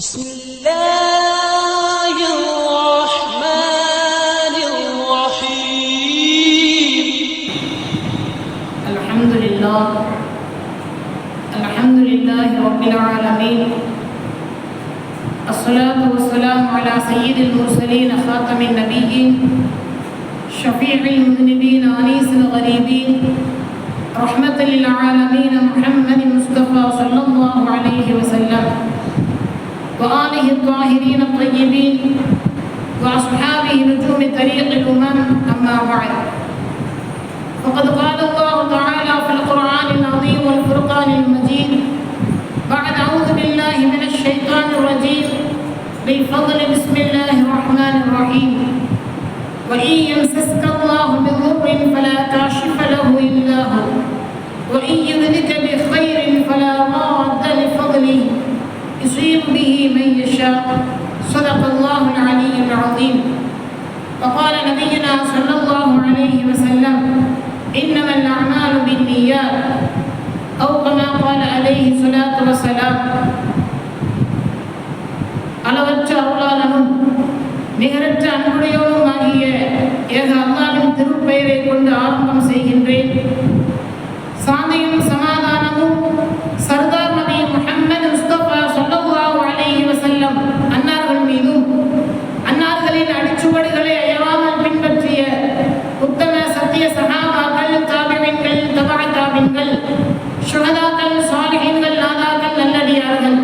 بسم الله الرحمن الرحيم الحمد لله رب العالمين الصلاة والسلام على سيد المرسلين خاتم النبيين شفيع المذنبين أنيس الغريبين رحمة للعالمين محمد المصطفى صلى الله عليه وسلم وآله الطاهرين الطيبين وأصحابه نجوم طريق الأمم أما بعد فقد قال الله تعالى في القرآن العظيم والفرقان المجيد بعد أعوذ بالله من الشيطان الرجيم بفضل بسم الله الرحمن الرحيم وإن يمسسك الله بضر فلا كاشف له إلا هو وإن يردك بخير فلا راد لفضله يصيب به من يشاء صدق الله العلي العظيم وقال نبينا صلى الله عليه وسلم إنما الأعمال بالنيات أو كما قال عليه الصلاة والسلام அளவற்ற அருளாளனும் நிகரற்ற அன்புடையோனும் ஆகிய ஏக அல்லாஹ்வின் திருப்பெயரை கொண்டு ஆரம்பம் செய்கின்றேன். சாந்தியும் சமாதானமும் சர்தார் நபி முஹம்மது முஸ்தபா ஸல்லல்லாஹு அலைஹி வஸல்லம் அன்னார்கள் மீதும் அன்னார்களின் அடிச்சுவடுகளை அயராமல் பின்பற்றிய உத்தம சத்திய சஹாபாக்கள், தாபிஈன்கள், தபா தாபிஈன்கள், ஷுஹதாக்கள், சாலிஹீன்கள், நாதாக்கள், நல்லடியார்கள்,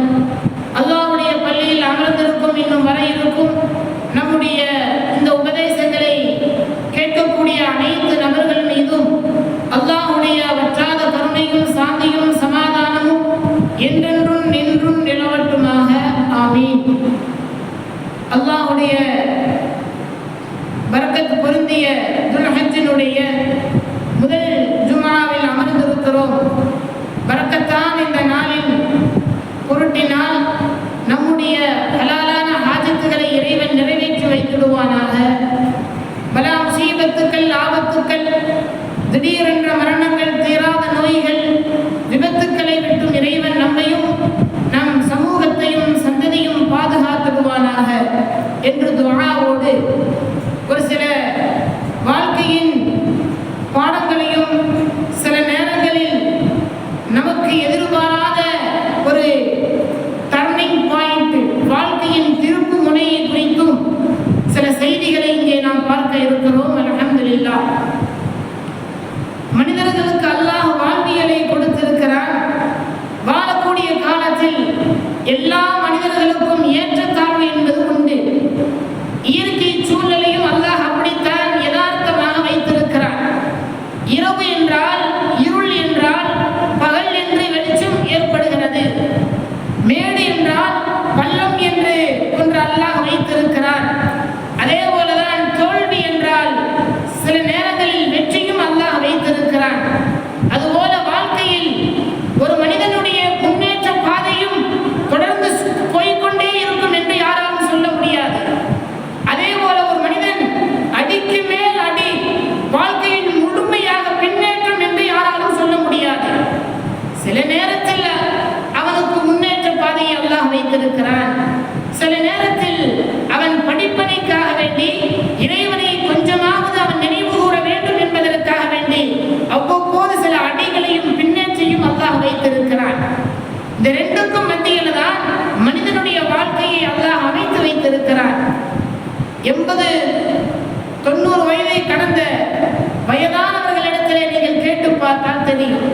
அல்லாஹ்வுடைய பள்ளியில் அமர்ந்திருக்கும் இன்னும் வர இருக்கும் நம்முடைய இந்த உபதேசங்களை கேட்கக்கூடிய அனைத்து நபர்கள் மீதும் அல்லாஹ்வுடைய வற்றாத கருணையும் சாந்தியும் சமாதானமும் என்றென்றும் நின்றும் நிலவட்டுமாக. ஆமீன். அல்லாஹ்வுடைய பரக்கத் பொருந்திய துல்ஹஜ்ஜினுடைய முதல் ஜும்ஆவில் அமர்ந்திருக்கிறோம். பரக்கத்தான் இந்த நாளின் பொருட்டினால் நம்முடைய ஹலாலான ஹாஜத்துகளை இறைவன் நிறைவேற்றி வைத்திடுவானாக. பலா முசீபத்துக்கள், ஆபத்துக்கள், திடீரென்ற மரணங்கள், தீராத நோய்கள், விபத்துக்களை விட்டும் இறைவன் நம்மையும் நம் சமூகத்தையும் சந்ததியும் பாதுகாத்திடுவானாக என்று துஆவோடு ஒரு சில வாழ்க்கையின் பாடங்களையும் சில நேரங்களில் நமக்கு எதிர்பாராத ஒரு டர்னிங் பாயிண்ட், வாழ்க்கையின் திருப்பு முனையை குறித்தும் சில செய்திகளை இங்கே நாம் பார்க்க இருக்கிறோம். அல்ஹம்துலில்லாஹ். மனிதர்களுக்கு அல்லாஹ் வாழ்வியலை கொடுத்திருக்கிறான். வாழக்கூடிய காலத்தில் எல்லா மனிதர்களுக்கும் ஏற்றத்தாழ்வு என்பது உண்டு. இயற்கை சூழ்நிலையும் அல்லாஹ் அப்படித்தான் யதார்த்தமாக வைத்திருக்கிறான். இரவு என்றால் இருள் என்றால் பகல் என்று வெளிச்சம் ஏற்படுகிறது. மேடு என்றால் பள்ளம் என்று ஒன்று அல்லாஹ் வைத்திருக்கிறான். அதே போலதான் தோல்வி என்றால் சில நேரங்களில் வெற்றியும் அல்லாஹ் வைத்திருக்கிறான். அதுபோல வாழ்க்கையில் ஒரு மனிதனுடைய முன்னேற்ற பாதையும் தொடர்ந்து போய்கொண்டே இருக்கும் என்று யாராலும் சொல்ல முடியாது. அதே போல ஒரு மனிதன் அடிக்கு மேல் அடி வாழ்க்கையின் முழுமையாக பின்னேற்றம் என்று யாராலும் சொல்ல முடியாது. சில நேரத்தில் அவனுக்கு முன்னேற்ற பாதையை அல்லாஹ் வைத்திருக்கிறான். சில நேரத்தில் அவன் படிப்பனைக்காக வேண்டி இறைவனை கொஞ்சமாவது அவன் நினைவு கூற வேண்டும் என்பதற்காக வேண்டி அவ்வப்போது சில அடிகளையும் பின்னேற்றையும் அல்லாஹ் வைத்திருக்கிறான். இந்த ரெண்டுக்கும் மத்தியில் தான் மனிதனுடைய வாழ்க்கையை அல்லாஹ் அமைத்து வைத்திருக்கிறான். 80-90 வயதை கடந்த வயதானவர்களிடத்திலே நீங்கள் கேட்டு பார்த்தால் தெரியும்.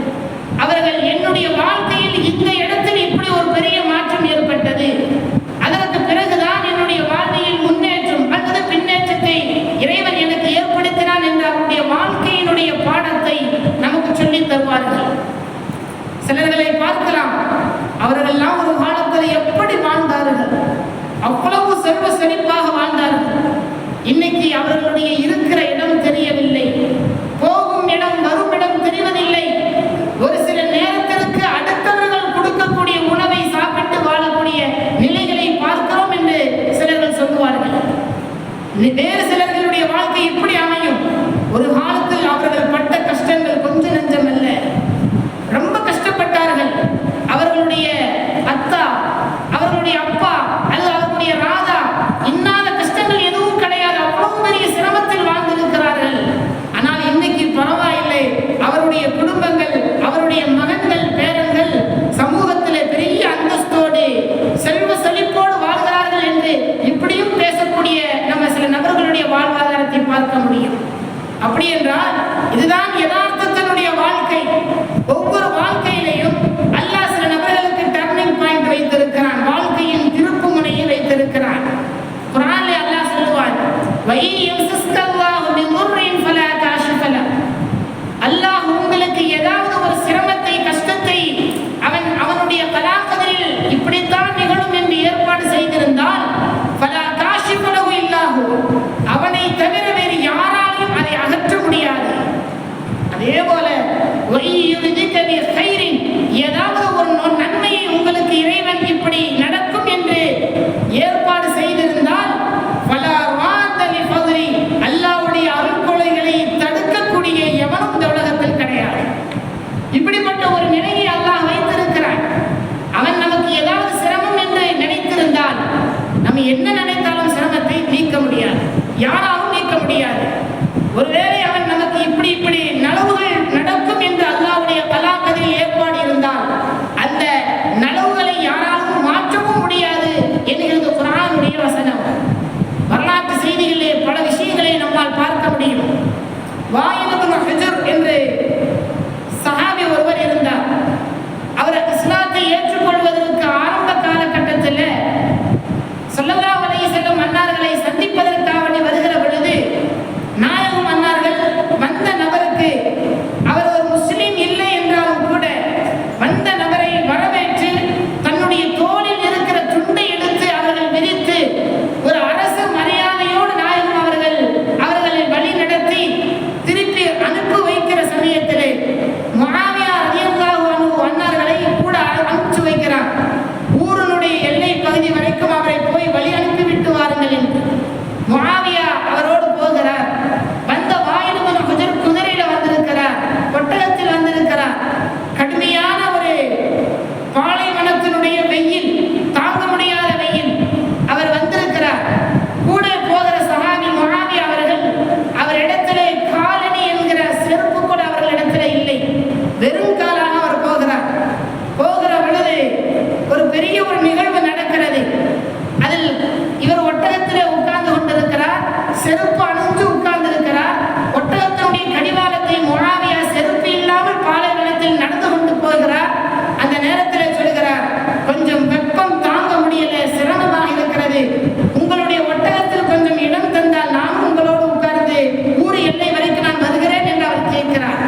அவர்கள் என்னுடைய வாழ்க்கையில் இந்த இடத்தில் இப்படி ஒரு பெரிய மாற்றம் ஏற்பட்டது, அதற்கு பிறகுதான் என்னுடைய வாழ்க்கையில் முன்னேற்றம் அல்லது பின்னேற்றத்தை இறைவன் எனக்கு ஏற்படுத்தினான் என்ற அவருடைய வாழ்க்கையினுடைய பாடத்தை நமக்கு சொல்லித் தருவார்கள். சிலர்களை பார்க்கலாம், அவர்களெல்லாம் ஒரு காலத்தில் எப்படி வாழ்ந்தார்கள், அவ்வளவு செல்வ செழிப்பாக வாழ்ந்தார்கள். இன்னைக்கு அவர்களுடைய இருக்கிற இடம் தெரியவில்லை, போகும் இடம் வரும் இடம் தெரிவதில்லை. ஒரு சில நேரத்திற்கு அடுத்தவர்கள் கொடுக்கக்கூடிய உணவை சாப்பிட்டு வாழக்கூடிய நிலைகளை பார்க்கிறோம் என்று சிலர்கள் சொல்லுவார்கள். வேறு சிலர்களுடைய வாழ்க்கை எப்படி அமையும்? ஒரு காலத்தில் அவர்கள் பட்ட கஷ்டங்கள் கொஞ்சம் நஞ்சம் அல்ல, ரொம்ப கஷ்டப்பட்டார்கள். அவர்களுடைய அத்தா, அவர்களுடைய அப்பா அப்படி என்றால் இதுதான் யதார்த்தத்தினுடைய வாழ்க்கை. ஒவ்வொரு வாழ்க்கையிலையும் அல்லாஹ் சில நபர்களுக்கு டர்னிங் பாயிண்ட் வைத்திருக்கிறான், வாழ்க்கையின் திருப்பு முனையை வைத்திருக்கிறான். குர்ஆனில் அல்லாஹ் சொல்லுவான், அல்லாஹ் உங்களுக்கு ஏதாவது ஒரு சிரமத்தை கஷ்டத்தை அவனுடைய கலாக்கதில் இப்படித்தான் நிகழும் என்று ஏற்பாடு செய்திருந்தால் அவனை தவிர வேறு யாராலும் அதை அகற்ற முடியாது. அதே போல ஏதாவது ஒரு நன்மையை உங்களுக்கு இறைவன் இப்படி நடக்கும் என்று ஏற்பாடு செய்திருந்தால் அல்லாஹ்வுடைய அருள்கொடைகளை தடுக்கக்கூடிய எவனும் இந்த உலகத்தில் கிடையாது. இப்படிப்பட்ட ஒரு நிலையை அல்லாஹ் வைத்திருக்கிறான். அவன் நமக்கு ஏதாவது சிரமம் என்று நினைத்திருந்தால் நம்ம என்ன நினைத்தாலும் சிரமத்தை நீக்க முடியாது, யாராலும் நீக்க முடியாது. ஒருவேளை அவன் நமக்கு இப்படி நலவுகள் நடக்கும் என்று அல்லாஹ்வுடைய கலாக்கதில் ஏற்பாடு இருந்தால் அந்த நலவுகளை யாராலும் மாற்றவும் முடியாது என்கிறது குர்ஆனுடைய வசனம். வரலாற்று செய்திகளிலே பல விஷயங்களை நம்மால் பார்க்க முடியும். வாயில் இப்னு ஹுஜர் என்று சஹாபி ஒருவர் இருந்தார். அவர் இஸ்லாத்தை ஏற்றுக்கொள்வதற்கு ஆரம்ப காலகட்டத்தில் ஸல்லல்லாஹு அலைஹி வஸல்லம் மன்னர்களை சந்திப்பதற்காக வருகிற பொழுது நாயகம் மன்னர்கள் வந்த நபருக்கு அவர் ஒரு முஸ்லிம் இல்லை என்றாலும் கூட வந்த நபரை வரவேற்று தன்னுடைய தோளில் இருக்கிற துண்டை எடுத்து அவர்கள் விரித்து ஒரு அரச மரியாதையோடு நாயகம் அவர்களை வழி நடத்தி திருப்பி அனுப்பி வைக்கிற சமயத்திலே முஆவியா ரலியல்லாஹு அன்ஹு அன்னார்களை கூட அனுப்பிச்சு வைக்கிறார். ஊருடைய எல்லை பகுதி வரைக்கும் அவரை போய் வழி அனுப்பி விட்டு வாருங்கள் என்று முஆவியா அவரோடு போகிறார். வந்த வாயில் இப்னு ஹுஜர் குதிரையில வந்திருக்கிறார், ஒட்டகத்தில் வந்திருக்கிறார். கடுமையான ஒரு பாலைவனத்தினுடைய வெயில், தாங்க முடியாத வெயில். அவர் வந்திருக்கிறார். கூட போகிற சஹாபி முஆவியா அவர் இடத்திலே காலணி என்கிற செருப்பு கூட அவர்களிடத்திலே இல்லை, வெறும் காலாக அவர் போகிறார். போகிற பொழுது ஒரு பெரிய ஒரு நிகழ்வு நடக்கிறது. அதில் இவர் ஒட்டகத்திலே உட்கார்ந்து கொண்டிருக்கிறார், செருப்பு அணிந்து உட்கார்ந்து இருக்கிறார். ஒட்டகத்தினுடைய கடிவாளத்தை முஆவியா செருப்பு இல்லாமல் பாலைவனத்தில் நடந்து கொண்டு போகிறார். அந்த நேரத்தில் சொல்கிறார், கொஞ்சம் வெப்பம் தாங்க முடியல, சிரமமாக இருக்கிறது, உங்களுடைய ஒட்டகத்தில் கொஞ்சம் இடம் தந்தால் நானும் உங்களோடு உட்கார்ந்து ஊர் எல்லை வரைக்கும் நான் வருகிறேன் என்று அவர் கேட்கிறார்.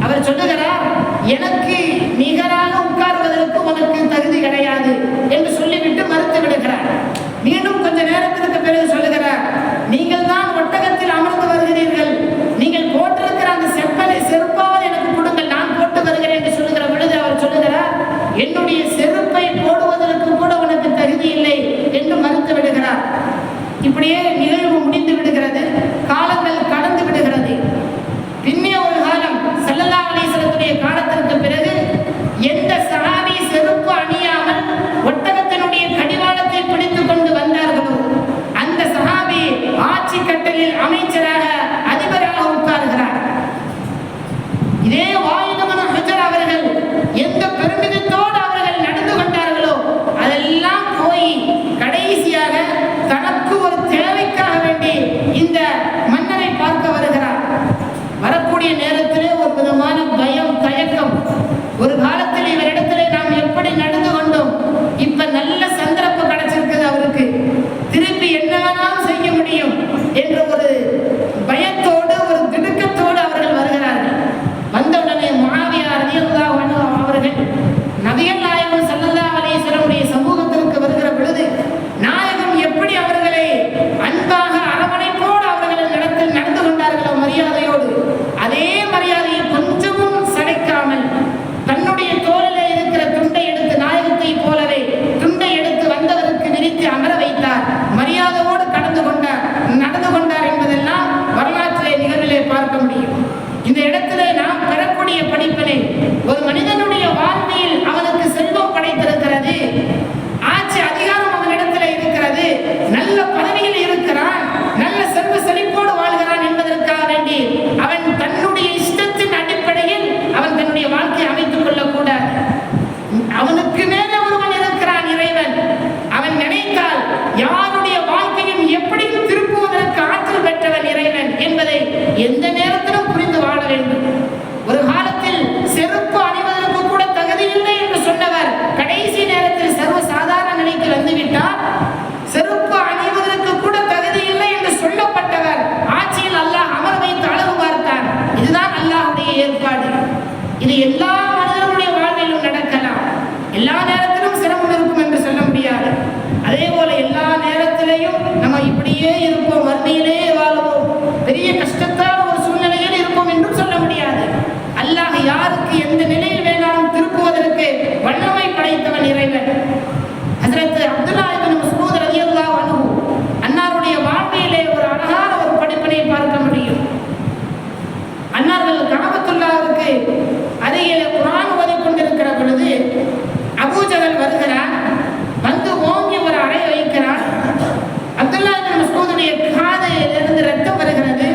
அவர் சொல்லுகிறார், எனக்கு நிகராக உட்கார்வதற்கு உனக்கு தகுதி கிடையாது என்று சொல்லிவிட்டு மறுத்து விடுகிறார். மீண்டும் கொஞ்ச நேரத்திற்கு பிறகு சொல்லுகிறார், நீங்கள் தான் ஒட்டகத்தில் அமர்ந்து வருகிறீர்கள், நீங்கள் போட்டிருக்கிற அந்த செருப்பாவது எனக்கு கொடுங்கள், நான் போட்டு வருகிறேன் என்று சொல்லுகிற பொழுது அவர் சொல்லுகிறார், என்னுடைய செருப்பை போடுவதற்கு கூட உனக்கு தகுதி இல்லை என்று மறுத்து விடுகிறார். இப்படியே நிகழ்வு முடிந்து விடுகிறது. காலங்கள் கடந்து விடுகிறது. பின்னைய ஒரு காலம் ஸல்லல்லாஹு அலைஹி வஸல்லம் காலத்திற்கு பிறகு எந்த சஹாபி செருப்பு அணியாமல் ஒட்டகத்தினுடைய கடிவாளத்தை பிடித்துக் கொண்டு வந்தார்களோ அந்த சஹாபி ஆட்சி கட்டலில் அமைச்சராக அதிபராக உட்கார்கிறார். இதே வாயில் இப்னு ஹுஜர் அவர்கள் எந்த பெருமிதத்தோடு அவர்கள் நடந்து கொண்டார்களோ அதெல்லாம் போய் கடைசியாக தனக்கு ஒரு தேவைக்காக வேண்டி இந்த மன்னரை பார்க்க வருகிறார். வரக்கூடிய நேரத்திலே ஒரு விதமான பயம், தயக்கம். ஒரு காலத்தில் இவரிடத்திலே நாம் எப்படி நடந்து கொண்டோம், இப்ப நல்ல சந்தர்ப்பம் கிடைச்சிருக்குது, அவருக்கு திருப்பி என்ன வேணாலும் செய்ய முடியும் என்ற ஒரு பயத்தோடு ஒரு திடுக்கத்தோடு அவர்கள் வருகிறார்கள். வந்தவுடனே முஆவியா ரலியல்லாஹு அன்ஹு அவர்கள் நபிகள் நாயகம் ஸல்லல்லாஹு அலைஹி வஸல்லம் சமூகத்திற்கு வருகிற பொழுது நாயகம் எப்படி அவர்களை அன்பாக அரவணைப்போடு அவர்கள் நடந்து கொண்டார்களோ மரியாதையோடு, அதே மரியாதையை கொஞ்சமும் சளைக்காமல் தன்னுடைய தோளிலே இருக்கிற துண்டை எடுத்து நாயகத்தை போலவே துண்டை எடுத்து வந்தவருக்கு விரித்து அமர வைத்தார். மரியாதையோடு நடந்து கொண்டார் என்பதெல்லாம் வரலாற்றிலே நிகழ்விலே பார்க்க முடியும். இந்த இடத்திலே நாம் பெறக்கூடிய படிப்பினை, ஒரு மனிதனுடைய வாழ்வில் அவனுக்கு செல்வம் படைத்திருக்கிறது, ஆட்சி அதிகாரம் அவனிடத்தில் இருக்கிறது, நல்ல பதவியில் இருக்கிறான், நல்ல செல்வ செழிப்போடு வாழ்கிறான் என்பதற்காக வேண்டி அவன் தன்னுடைய இஷ்டத்தின் அடிப்படையில் அவன் தன்னுடைய வாழ்க்கையை அமைத்துக் கொள்ளக்கூடாது. அவனுக்கு மேலே ஒருவன் இருக்கிறான், இறைவன். அவன் நினைத்தால் விட்டால் செருப்பு அணிவதற்கு கூட தகுதி இல்லை என்று சொல்லப்பட்டவர் ஆட்சியில் அல்லாஹ் அமர வைத்து அழகு பார்த்தார். இதுதான் அல்லாஹ்வுடைய ஏற்பாடு. இது எல்லா மனிதர்களுடைய வாழ்விலும் நடக்கலாம். எல்லா நேரத்திலும் சிரமம் இருக்கும் என்று சொல்ல முடியாது. அதே போல எல்லா நேரத்திலையும் நம்ம இப்படியே இருப்போம், வறுமையிலே வாழ்வோம், பெரிய கஷ்டத்தால் ஒரு சூழ்நிலையில் இருப்போம் என்றும் சொல்ல முடியாது. அல்லாஹ் யாருக்கு எந்த நிலையில் வேணாலும் திருப்புவதற்கு வல்லமை படைத்தவன் இறைவன். ஹஜ்ரத் அப்துல்லா இப்னு மஸ்ஊத் ரலியல்லாஹு அன்ஹு அன்னாருடைய வாழ்விலே ஒரு அழகான ஒரு படிப்பினை பார்க்க முடியும். அன்னார்கள் கஅபத்துல்லாஹ்வுக்கு அருகிலே குர்ஆன் ஓதிக் கொண்டிருக்கிற பொழுது அபூஜஹல் வருகிறான். வந்து ஓங்கி ஒரு அறை வைக்கிறான். அப்துல்லா இப்னு மஸ்ஊதுடைய காதிலிருந்து ரத்தம் வருகிறது.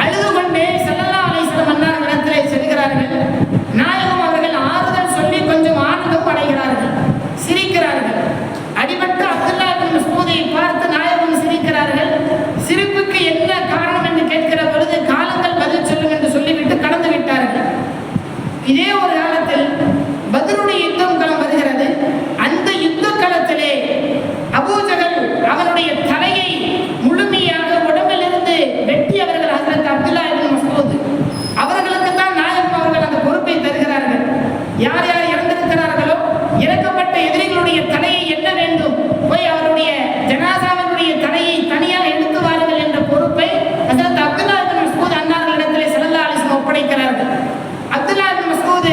அழுது கொண்டே ஸல்லல்லாஹு அலைஹி வஸல்லம் அன்னாரிடத்திலே செல்கிறார்கள். நாயகம் அவர்கள் ஆறுதல் சொல்லி கொஞ்சம் ஆனந்தம் அடைகிறார்கள், சிரிக்கிறார்கள். அடிபட்டு அப்துல்லா இப்னு மஸ்ஊதை பார்த்து நாயகம் சிரிக்கிறார்கள். சிரிப்புக்கு என்ன காரணம் என்று கேட்கிற பொழுது காலங்கள் பதில் சொல்லும் என்று சொல்லிவிட்டு கடந்து விட்டார்கள். இதே ஒரு காலத்தில் பத்ருடைய யுத்தம் களம் வருகிறது. அந்த யுத்த களத்திலே அபூஜஹல் அவனுடைய தலையை முழுமையாக உடம்பிலிருந்து வெட்டியவர்கள் ஹஜ்ரத் அப்துல்லா இப்னு மஸ்ஊத். அவர்களுக்கு தான் நாயகம் அவர்கள் அந்த பொறுப்பை தருகிறார்கள். யார் யார் இறந்திருக்கிறார்களோ இறக்கப்பட்ட எதிரிகளுடைய தலையை எண்ண வேண்டும், போய் அவருடைய ஜனாசாவினுடைய தலையை தனியாக எடுத்து வாருங்கள் என்ற பொறுப்பை ஹஜ்ரத் அப்துல்லா இப்னு மஸ்ஊத் அன்னார்களிடத்திலே ஸல்லல்லாஹு அலைஹி வஸல்லம் ஒப்படைக்கிறார்கள். அப்துல்லா இப்னு மஸ்ஊத்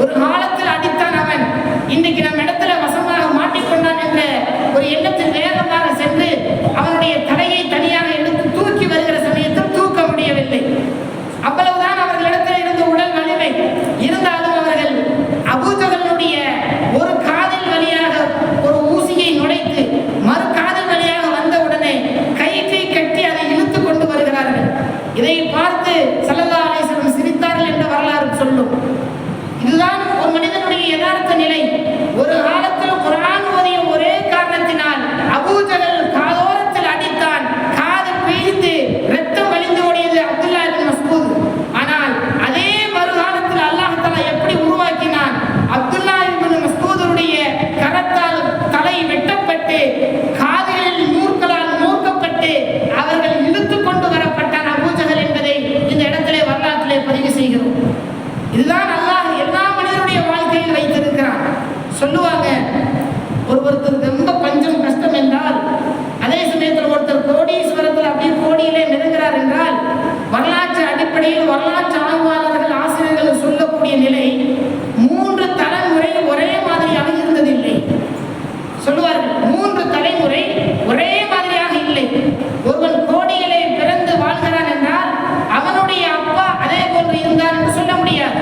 ஒரு காலத்தில் அடித்தான் அவன், இன்றைக்கு நம்ம இடத்துல வசமாக மாட்டிக்கொண்டான் என்ற ஒரு எண்ணத்தில் வேகமாக சென்று அவனுடைய தலையை தனியாக எடுத்து தூக்கி வருகிற சமயத்தில் தூக்க முடியவில்லை. அவ்வளவுதான் அவர்களிடத்தில் இருந்த உடல் வலிமை. இருந்தாலும் அவர்கள் அபூஜஹலுடைய ஒரு காதில் வழியாக ஒரு ஊசியை நுழைத்து மறு காதில் வழியாக வந்தவுடனே கயிற்றை கட்டி அதை இழுத்து கொண்டு வருகிறார்கள். இதை பார்த்து ஸல்லல்லாஹு அலைஹி வஸல்லம் சிரித்தார்கள் என்ற வரலாறு சொல்லும். இதுதான் ஒரு மனிதனுடைய யதார்த்த நிலை. ஒரு காலத்தில் குர்ஆன் ஓதிய ஒரே காரணத்தினால் அபூஜஹல் காதோரத்தில் அடித்தான். காது பிழிந்து ரத்தம் வழிந்து ஓடியது அப்துல்லா இப்னு மஸ்ஊத். ஆனால் அதே மறுகாலத்தில் அல்லாஹ் தஆலா எப்படி உருவாக்கினான்? அப்துல்லா இப்னு மஸ்ஊதுடைய கரத்தால் தலை வெட்டப்பட்டு காதுகளில் நூற்களால் நூற்கப்பட்டு அவர்கள் இழுத்து கொண்டு வரப்பட்டான் அபூஜஹல் என்பதை இந்த இடத்திலே வரலாற்றிலே பதிவு செய்கிறோம். இதுதான் அல்லாஹ் எல்லா மனிதனுடைய வாழ்க்கையில் வைத்திருக்கிறான். சொல்லுவாங்க, ஒருத்தருக்கு ரொம்ப பஞ்சம் கஷ்டம் என்றால், அதே சமயத்தில் ஒருத்தர் கோடீஸ்வரத்தில் அப்படியே கோடியிலே மிதக்கிறார் என்றால், வரலாற்று அடிப்படையில் வரலாற்று ஆய்வாளர்கள் ஆசிரியர்கள் சொல்லக்கூடிய நிலை 3 தலைமுறை ஒரே மாதிரியாக இருந்ததில்லை. சொல்லுவார்கள் 3 தலைமுறை ஒரே மாதிரியாக இல்லை. ஒருவன் கோடியிலே பிறந்து வாழ்கிறான் என்றால் அவனுடைய அப்பா அதே போன்று இருந்தான் என்று சொல்ல முடியாது,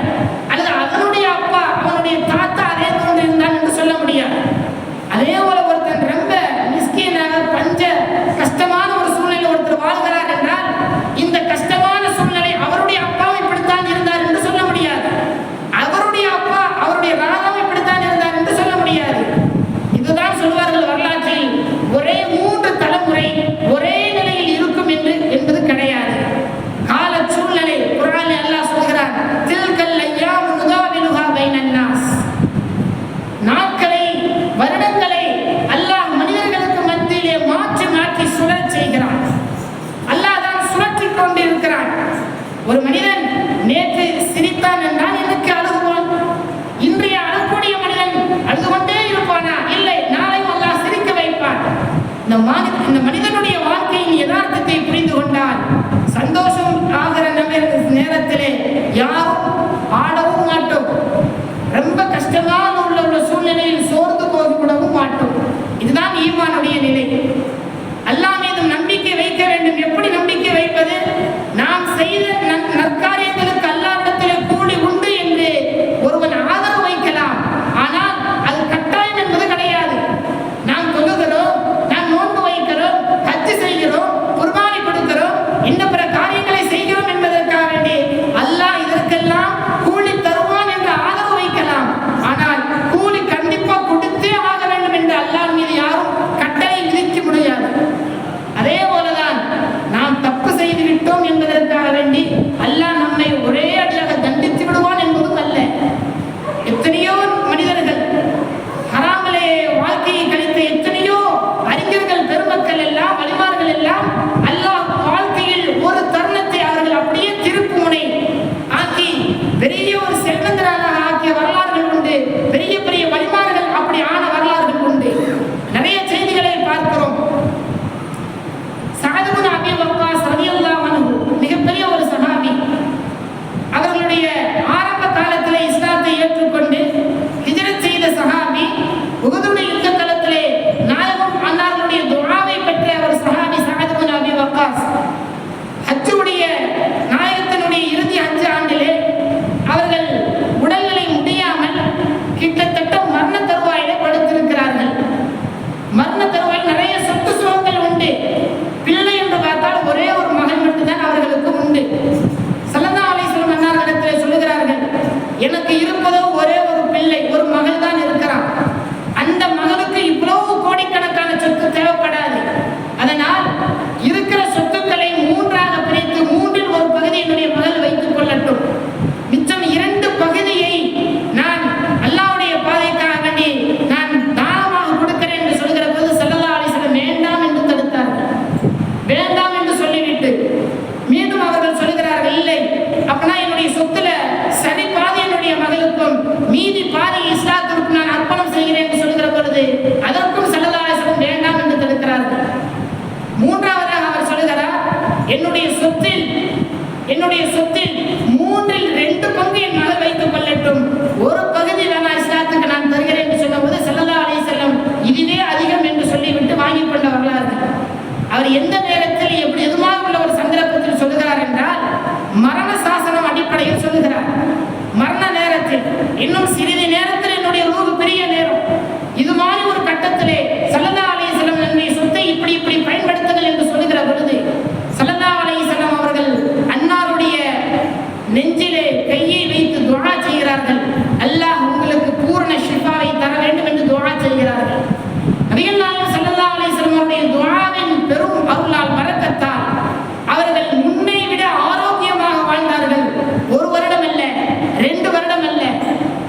அல்லது அவனுடைய அப்பா அவனுடைய தாத்தா அதே போன்று இருந்தான் என்று சொல்ல முடியாது. அதே போல ஒருத்தன் ரொம்ப மிஸ்கீனாக பஞ்ச கஷ்டமான ஒரு சூழ்நிலை ஒருத்தர் வாழ்கிறார் என்றால் இந்த கஷ்டமான சூழ்நிலை அவருடைய அப்பாவும் இப்படித்தான் இருந்தார் என்று சொல்ல முடியாது, அவருடைய அப்பா அவருடைய ராஜாவும் இப்படித்தான் இருந்தார் என்று சொல்ல முடியாது. இதுதான் சொல்வார்கள் வரலாற்றில் ஒரே 3 தலைமுறை ஒரே நிலையில் இருக்கும் என்பது கிடையாது. கால சூழ்நிலை குர்ஆனில் அல்லாஹ் சொல்கிறார், தில்கல் அய்யாமு நுதாவிலுஹா பைனன் நாஸ். நாட்களை வருடங்களை அல்லாஹ் மனிதர்களுக்கு மத்தியிலே மாற்றி மாற்றி சுழறச் செய்கிறான். அல்லாஹ் தான் சுழற்றிக் கொண்டிருக்கிறான். ஒரு மனிதன் நேற்று சிரித்தான் என்றால் எனக்கு அழுகுவான். இன்றைய அழக்கூடிய மனிதன் அழுது கொண்டே இருப்பானா? இல்லை, நாளை அல்லாஹ் சிரிக்க வைப்பான். இந்த மனிதனுடைய வாழ்க்கையின் யதார்த்தத்தை புரிந்து கொண்டால் சந்தோஷம் ஆகிற நேரத்திலே யாரும் ஆடவும் மாட்டோம், ரொம்ப கஷ்டமாக உள்ள சூழ்நிலையில் சோர்ந்து போய்விடவும் மாட்டோம். இதுதான் ஈமானுடைய நிலை. அல்லாஹ் மீது நம்பிக்கை வைக்க வேண்டும். எப்படி நம்பிக்கை வைப்பது? நாம் செய்த நற்காரியங்களுக்கு அல்லாஹ்விடத்திலே கூலி உண்டு என்று ஒருவன் ஆதரவு வைக்கலாம், ஆனால் அது கட்டாயம் என்பது கிடையாது. நாம் தொழுகிறோம், நாம் நோன்பு வைக்கிறோம், ஹஜ் செய்கிறோம், குர்பானி கொடுக்கிறோம், இன்ன பிற காரியங்களை செய்கிறோம் என்பதற்காக வேண்டி அல்லாஹ் இதற்கெல்லாம் கூலி தருவான் என்று ஆதரவு வைக்கலாம். ஆனால் கூலி கண்டிப்பா கொடுத்தே ஆக வேண்டும் என்று அல்லாஹ் மீது யாரும் கட்டளை விதிக்க முடியாது. அதே மரண தருவாயில் நிறைய சொத்து சுகங்கள் உண்டு. பிள்ளை என்று பார்த்தால் ஒரே ஒரு மகன் மட்டும்தான் அவர்களுக்கு உண்டு. ஸல்லல்லாஹு அலைஹி வஸல்லம் அன்னாரிடத்தில் சொல்லுகிறார்கள், எனக்கு இருப்பதோ ஒரே ஒரு பிள்ளை, ஒரு மகள் தான் இருக்கிறான். அந்த மகளுக்கு இவ்வளவு கோடிக்கணக்கான சொத்து தேவைப்படாது. அதனால் இருக்கிற சொத்துக்களை மூன்றாக பிரித்து மூன்றில் ஒரு பகுதி என்னுடைய மகள் வைத்துக் கொள்ளட்டும், மிச்சம் 2 பகுதியை நான் அல்லாஹ்வுடைய பாதைக்காக வேண்டி நான் தானமாக கொடுக்கிறேன் என்று சொல்கிற போது ஸல்லல்லாஹு அலைஹி வஸல்லம் வேண்டாம் என்று தடுத்தார்கள். வேண்டாம் என்று சொல்லிவிட்டு மீண்டும் அவர்கள் சொல்கிறார்கள், இல்லை அப்பனா என்னுடைய சொத்துல சரி பாதி என்னுடைய மகளுக்கும் மீதி பாதி இஸ்லாத்திற்கு நான் அர்ப்பணம் செய்கிறேன் என்று சொல்கிற பொழுது அதற்கும் ஸல்லல்லாஹு அலைஹி வஸல்லம் வேண்டாம் என்று தடுக்கிறார்கள். மூன்றாவதாக அவர் சொல்கிறார், என்னுடைய சொத்தில் 3இல் 2 பங்கு என் மகள் வைத்துக் கொள்ளட்டும், ஒரு பகுதி வேணா இஸ்லாத்துக்கு நான் தருகிறேன் என்று சொன்னபோது ஸல்லல்லாஹு அலைஹி வஸல்லம் இதுவே அதிகம் என்று சொல்லிவிட்டு வாங்கிக் கொண்ட வரலாறு. அவர் எந்த நேரத்தில் எப்படி எதுமாக உள்ள ஒரு சந்தர்ப்பத்தில் சொல்லுகிறார் என்றால், மரண சாசனம் அடிப்படையில் சொல்லுகிறார். மரண நேரத்தில் இன்னும் சிறிது நேரத்தில் என்னுடைய ரூஹ் பெரிய நேரம், இது மாதிரி ஒரு கட்டத்திலே ஸல்லல்லாஹு அலைஹி வஸல்லம் என்னுடைய சொத்தை இப்படி பயன்படுத்துங்கள் என்று சொல்லுகிற பொழுது ஸல்லல்லாஹு அலைஹி வஸல்லம் அவர்கள் அன்னாருடைய நெஞ்சிலே கையை வைத்து துஆ செய்கிறார்கள். அல்லாஹ் உங்களுக்கு பூரண ஷிஃபாவை தர வேண்டும் என்று துஆ செய்கிறார்கள். நபிகள் நாயகம் ஸல்லல்லாஹு அலைஹி வஸல்லம் அவருடைய துஆவின் பெரும் அருளால் பரக்கத்தால் அவர்கள் முன்னை விட ஆரோக்கியமாக வாழ்ந்தார்கள். 1 வருடம் அல்ல, 2 வருடம் அல்ல,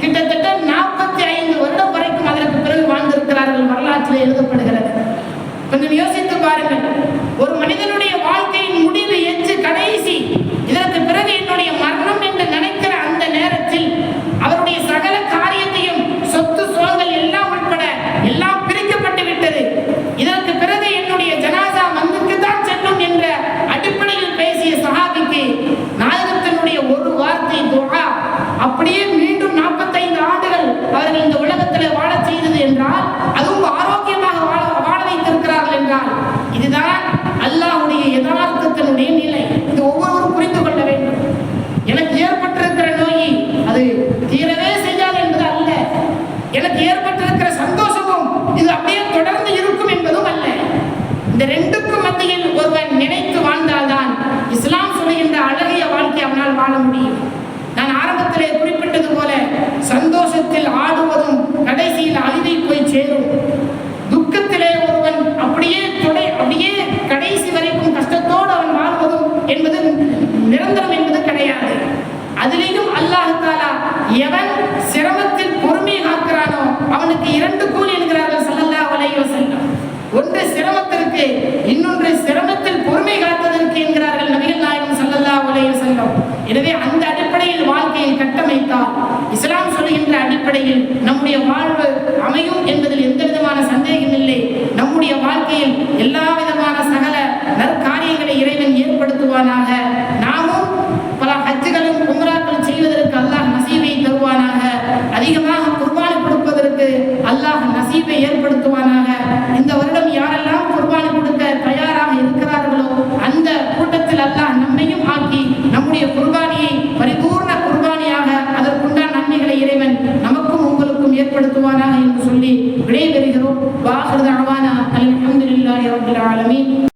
கிட்டத்தட்ட 45 வருடம் வரைக்கும் அதற்கு பிறகு வாழ்ந்திருக்கிறார்கள். வரலாற்றில் எழுதப்படுகிறது. கொஞ்சம் யோசித்து பாருங்கள், ஒரு மனிதனுடைய வாழ்க்கையின் முடிவு எச்சு கடைசி, இதற்கு பிறகு என்னுடைய மரணம் என்று நினைக்கிற அந்த நேரத்தில் அவருடைய சகல காரியத்தையும் சொத்து சுகங்கள் எல்லாம் உட்பட எல்லாம் பிரிக்கப்பட்டு விட்டது. இதற்கு பிறகு என்னுடைய ஜனாசா மண்ணுக்கு தான் செல்லும் என்ற அடிப்படையில் பேசிய சஹாபிக்கு நாயகத்தினுடைய ஒரு வார்த்தை துஆ அப்படியே மீண்டும் 45 ஆண்டுகள் அவர்கள் இந்த உலகத்தில் வாழச் செய்தது என்றால், அதுவும் ஆரோக்கியமாக வாழ வைத்திருக்கிறார்கள் என்றால், இதுதான் அல்லாஹ்வுடைய யதார்த்தத்தினுடைய நிலை. இது ஒவ்வொருவரும் புரிந்து கொள்ள வேண்டும். எனக்கு ஏற்பட்டிருக்கிற நோய் அது தீரவே செய்யாது என்பது அல்ல, எனக்கு ஏற்பட்டிருக்கிற சந்தோஷமும் இது அப்படியே தொடர்ந்து இருக்கும் என்பதும் அல்ல. இந்த 2க்கும் மத்தியில் ஒருவன் நினைத்து வாழ்ந்தால்தான் இஸ்லாம் சொல்கின்ற அழகிய வாழ்க்கை அவனால் வாழ முடியும். நான் ஆரம்பத்திலே குறிப்பிட்டது போல சந்தோஷத்தில் ஆடுவதும் கடைசியில் அழிவை போய் சேரும். துக்கத்திலே ஒருவன் அப்படியே கடைசி வரைக்கும் கஷ்டத்தோடு அவன் வாழ்வதும் என்பது நிரந்தரம் என்பது கிடையாது. அதிலேயும் அல்லாஹ் தஆலா எவன் சிரமத்தில் பொறுமை காக்கிறானோ அவனுக்கு 2 கூலி என்கிறார்கள் ஸல்லல்லாஹு அலைஹி வஸல்லம். ஒன்று சிரமத்திற்கு, இன்னொன்று சிரமத்தில் பொறுமை காத்ததற்கு என்கிறார்கள் நபிகள் நாயகம் ஸல்லல்லாஹு அலைஹி வஸல்லம். எனவே அந்த அடிப்படையில் வாழ்க்கையை கட்டமைத்தால் இஸ்லாம் சொல்கின்ற அடிப்படையில் நம்முடைய வாழ்வு அமையும் என்பதில் எந்த விதமான சந்தேகம் இல்லை. நம்முடைய வாழ்க்கையில் எல்லா விதமான சகல நற்காரியங்களை இறைவன் ஏற்படுத்துவானாக. நாமும் பல ஹஜ்ஜுகளும் உம்ராக்களும் செய்வதற்கு அல்லாஹ் நசீபை தருவானாக. அதிகமாக குர்பானி கொடுப்பதற்கு அல்லாஹ் நசீபை ஏற்படுத்துவானாக. இந்த வருடம் யாரெல்லாம் குர்பானி கொடுக்க தயாராக இருக்கிறார்களோ அந்த கூட்டத்தில் அல்லாஹ் நம்மையும் ஆக்கி நம்முடைய குர்பானியை பரிபூர்ண குர்பானியாக அதற்குண்டான நன்மைகளை இறைவன் நமக்கும் உங்களுக்கும் ஏற்படுத்துவானாக என்று சொல்லி விடைபெறுகிறோம். வாஹிரு தஅவானா அல்ஹம்துலில்லாஹி ரப்பில் ஆலமீன்.